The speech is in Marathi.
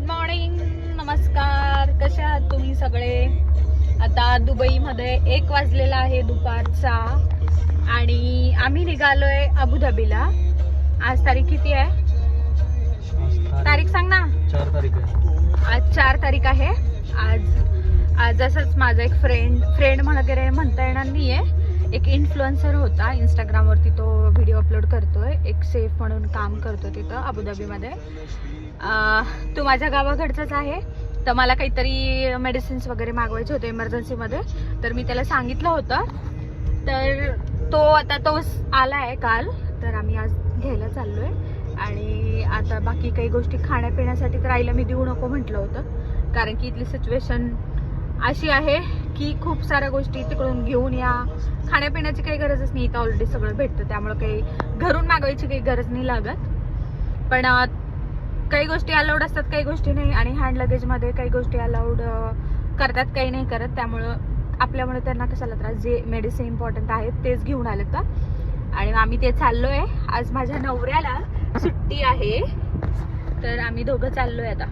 मॉर्निंग, नमस्कार. कसे आहात तुम्ही सगळे? आता दुबईमध्ये 1 वाजलेला आहे दुपारचा आणि आम्ही निघालोय अबुधाबीला. आज तारीख किती आहे? तारीख सांग ना. 4 तारीख आहे. आज 4 तारीख आहे. आज असंच माझा एक फ्रेंड म्हणता येणार नाहीये, एक इन्फ्लुएन्सर होता इंस्टाग्रामवरती. तो व्हिडिओ अपलोड करतोय, एक सेफ म्हणून काम करतो तिथं अबुधाबीमध्ये. तो माझ्या गावाकडचाच आहे. तर मला काहीतरी मेडिसिन्स वगैरे मागवायचे होते इमर्जन्सीमध्ये, तर मी त्याला सांगितलं होतं. तर तो आला आहे काल, तर आम्ही आज घ्यायला चाललोय. आणि आता बाकी काही गोष्टी खाण्यापिण्यासाठी तर आईला मी देऊ नको म्हटलं होतं, कारण की इथली सिच्युएशन अशी आहे की खूप साऱ्या गोष्टी तिकडून घेऊन या. खाण्यापिण्याची काही गरजच नाही, इथं ऑलरेडी सगळं भेटतं, त्यामुळे काही घरून मागवायची काही गरज नाही लागत. पण काही गोष्टी अलाउड असतात, काही गोष्टी नाही. आणि हँड लगेजमध्ये काही गोष्टी अलाउड करतात, काही नाही करत. त्यामुळं आपल्यामुळे त्यांना कशाला त्रास. जे मेडिसिन इम्पॉर्टंट आहेत तेच घेऊन आलं तर. आणि आम्ही ते चाललोय. आज माझ्या नवऱ्याला सुट्टी आहे, तर आम्ही दोघं चाललोय आता.